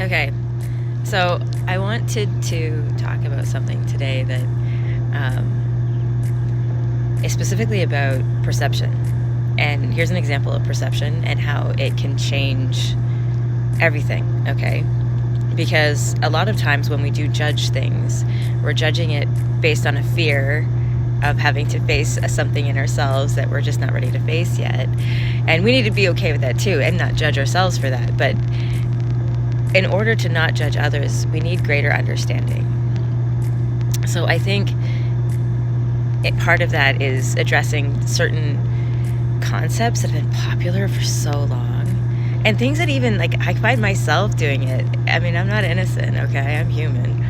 Okay, so I wanted to talk about something today that is specifically about perception. And here's an example of perception and how it can change everything, okay? Because a lot of times when we do judge things, we're judging it based on a fear of having to face something in ourselves that we're just not ready to face yet. And we need to be okay with that too and not judge ourselves for that. But in order to not judge others, we need greater understanding. So I think part of that is addressing certain concepts that have been popular for so long, and things that even, like, I find myself doing it. I mean, I'm not innocent, okay? I'm human.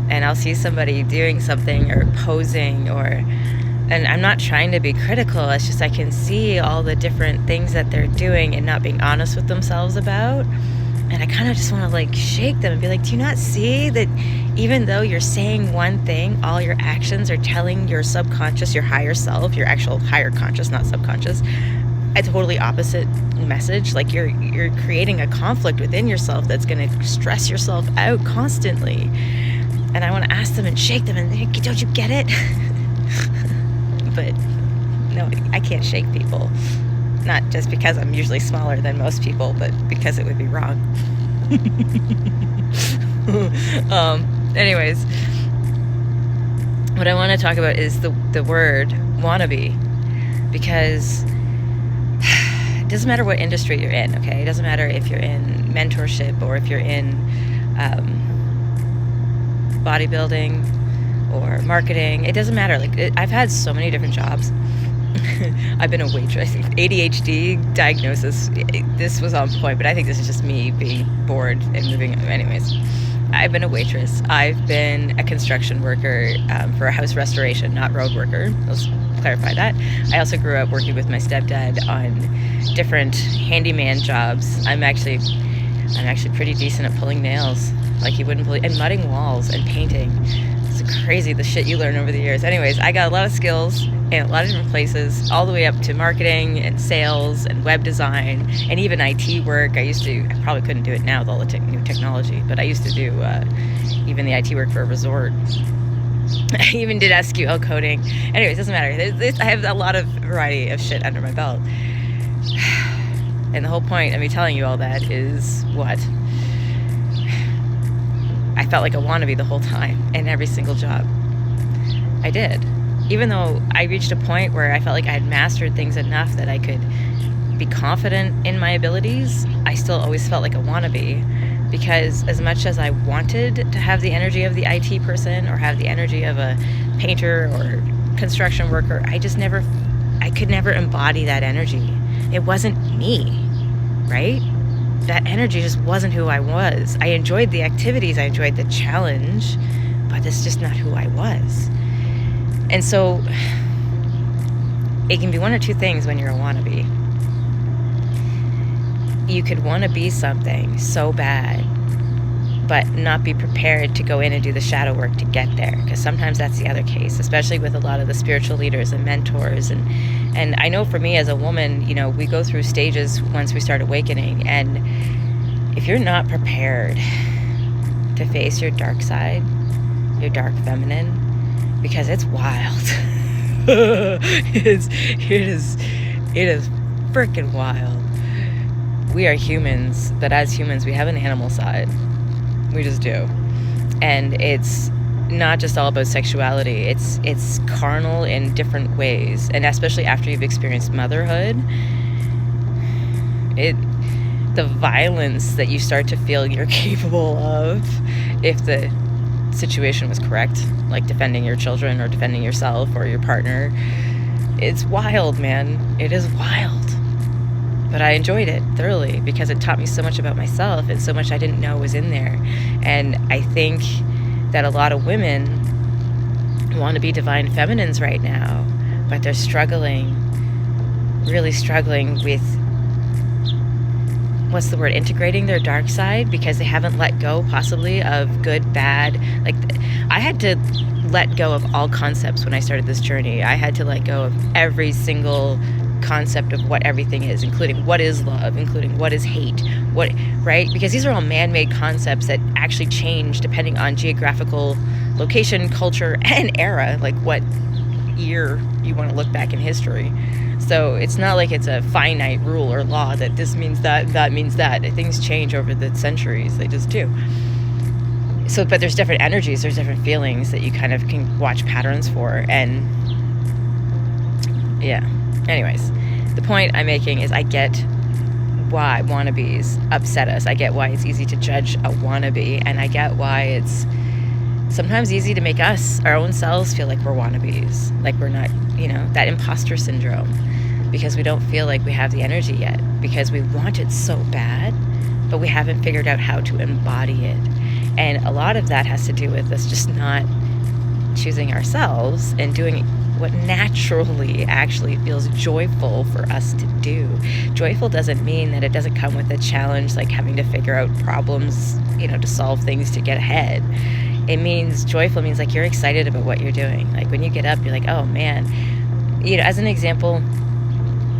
And I'll see somebody doing something or posing, and I'm not trying to be critical. It's just I can see all the different things that they're doing and not being honest with themselves about. And I kind of just want to, like, shake them and be like, do you not see that even though you're saying one thing, all your actions are telling your subconscious, your higher self, your actual higher conscious, not subconscious, a totally opposite message? Like, you're creating a conflict within yourself that's going to stress yourself out constantly. And I want to ask them and shake them and think, don't you get it? But no, I can't shake people. Not just because I'm usually smaller than most people, but because it would be wrong. Anyways, what I want to talk about is the word wannabe, because it doesn't matter what industry you're in, okay? It doesn't matter if you're in mentorship or if you're in bodybuilding or marketing. It doesn't matter. I've had so many different jobs. I've been a waitress. ADHD diagnosis, this was on point, but I think this is just me being bored and moving. Anyways, I've been a waitress. I've been a construction worker for a house restoration, not road worker. Let's clarify that. I also grew up working with my stepdad on different handyman jobs. I'm actually pretty decent at pulling nails, like you wouldn't believe, and mudding walls and painting. It's crazy the shit you learn over the years. Anyways, I got a lot of skills in a lot of different places, all the way up to marketing and sales and web design and even IT work. I probably couldn't do it now with all the new technology, but I used to do even the IT work for a resort. I even did SQL coding. Anyways, doesn't matter. I have a lot of variety of shit under my belt. And the whole point of me telling you all that is what? I felt like a wannabe the whole time in every single job. I did. Even though I reached a point where I felt like I had mastered things enough that I could be confident in my abilities, I still always felt like a wannabe, because as much as I wanted to have the energy of the IT person or have the energy of a painter or construction worker, I could never embody that energy. It wasn't me, right? That energy just wasn't who I was. I enjoyed the activities, I enjoyed the challenge, but it's just not who I was. And so it can be one or two things when you're a wannabe. You could want to be something so bad, but not be prepared to go in and do the shadow work to get there. Because sometimes that's the other case, especially with a lot of the spiritual leaders and mentors. And I know for me as a woman, we go through stages once we start awakening. And if you're not prepared to face your dark side, your dark feminine, because it's wild. It is freaking wild. We are humans, but as humans, we have an animal side. We just do. And it's not just all about sexuality. It's carnal in different ways. And especially after you've experienced motherhood, the violence that you start to feel you're capable of, if the situation was correct, like defending your children or defending yourself or your partner, it's wild, man. It is wild. But I enjoyed it thoroughly because it taught me so much about myself and so much I didn't know was in there. And I think that a lot of women want to be divine feminines right now, but they're really struggling with, what's the word, integrating their dark side, because they haven't let go possibly of good, bad. Like, I had to let go of all concepts when I started this journey. I had to let go of every single concept of what everything is, including what is love, including what is hate, What, right? Because these are all man-made concepts that actually change depending on geographical location, culture, and era, like what year you want to look back in history. So it's not like it's a finite rule or law that this means that means that. Things change over the centuries. They just do. So, but there's different energies, there's different feelings that you kind of can watch patterns for. And yeah, anyways, the point I'm making is I get why wannabes upset us. I get why it's easy to judge a wannabe, and I get why it's sometimes easy to make us, our own selves, feel like we're wannabes, like we're not, that imposter syndrome, because we don't feel like we have the energy yet, because we want it so bad, but we haven't figured out how to embody it. And a lot of that has to do with us just not choosing ourselves and doing what naturally actually feels joyful for us to do. Joyful doesn't mean that it doesn't come with a challenge, like having to figure out problems, to solve things to get ahead. It means joyful means like you're excited about what you're doing. Like when you get up, you're like, oh man. As an example,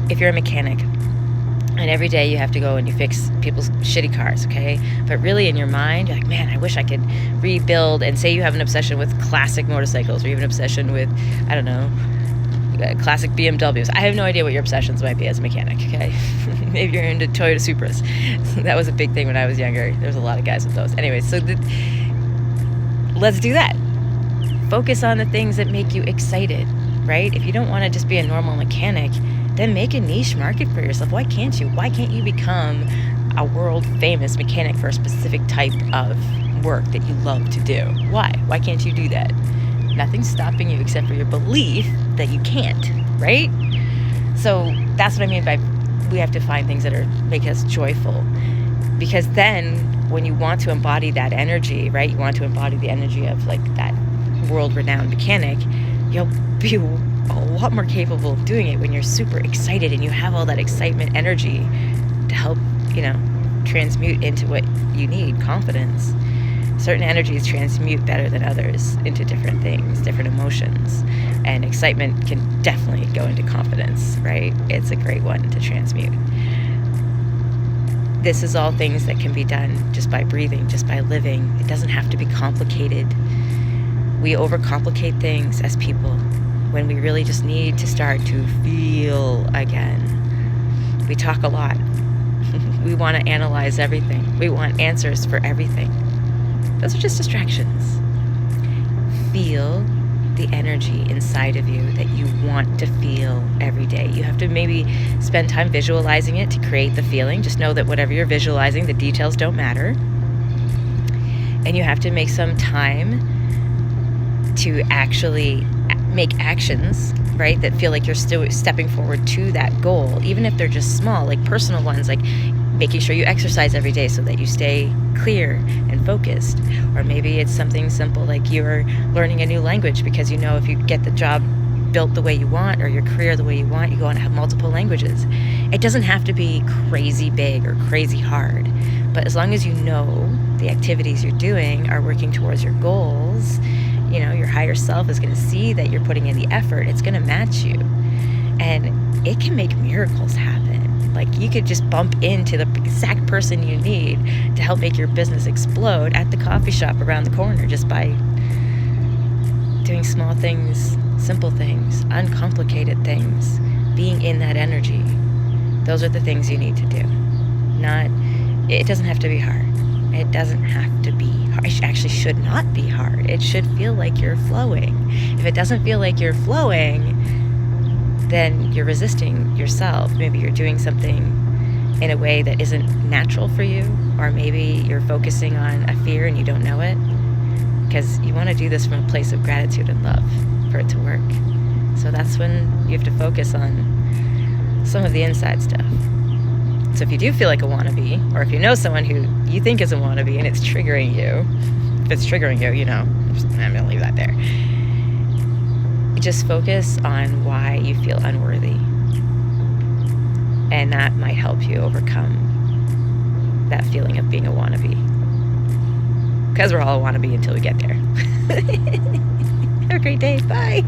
if you're a mechanic and every day you have to go and you fix people's shitty cars, okay? But really in your mind, you're like, man, I wish I could rebuild. And say you have an obsession with classic motorcycles, or you have an obsession with, I don't know, classic BMWs. I have no idea what your obsessions might be as a mechanic, okay? Maybe you're into Toyota Supras. That was a big thing when I was younger. There's a lot of guys with those. Anyways, so let's do that. Focus on the things that make you excited, right? If you don't want to just be a normal mechanic, then make a niche market for yourself. Why can't you? Why can't you become a world famous mechanic for a specific type of work that you love to do? Why? Why can't you do that? Nothing's stopping you except for your belief that you can't, right? So that's what I mean by we have to find things that make us joyful. Because then when you want to embody that energy, right? You want to embody the energy of like that world-renowned mechanic, you'll be a lot more capable of doing it when you're super excited and you have all that excitement energy to help, transmute into what you need, confidence. Certain energies transmute better than others into different things, different emotions. And excitement can definitely go into confidence, right? It's a great one to transmute. This is all things that can be done just by breathing, just by living. It doesn't have to be complicated. We overcomplicate things as people when we really just need to start to feel again. We talk a lot. We want to analyze everything. We want answers for everything. Those are just distractions. Feel the energy inside of you that you want to feel every day. You have to maybe spend time visualizing it to create the feeling. Just know that whatever you're visualizing, the details don't matter. And you have to make some time to actually make actions, right, that feel like you're still stepping forward to that goal, even if they're just small, like personal ones, like making sure you exercise every day so that you stay clear and focused. Or maybe it's something simple like you're learning a new language because if you get the job built the way you want or your career the way you want, you go on to have multiple languages. It doesn't have to be crazy big or crazy hard, but as long as you know the activities you're doing are working towards your goals, your higher self is going to see that you're putting in the effort. It's going to match you. And it can make miracles happen. Like you could just bump into the exact person you need to help make your business explode at the coffee shop around the corner just by doing small things, simple things, uncomplicated things, being in that energy. Those are the things you need to do. It doesn't have to be hard. It doesn't have to be hard. It actually should not be hard. It should feel like you're flowing. If it doesn't feel like you're flowing, then you're resisting yourself. Maybe you're doing something in a way that isn't natural for you, or maybe you're focusing on a fear and you don't know it, because you want to do this from a place of gratitude and love for it to work. So that's when you have to focus on some of the inside stuff. So if you do feel like a wannabe, or if you know someone who you think is a wannabe and it's triggering you, if it's triggering you, I'm going to leave that there. Just focus on why you feel unworthy. And that might help you overcome that feeling of being a wannabe. Because we're all a wannabe until we get there. Have a great day. Bye.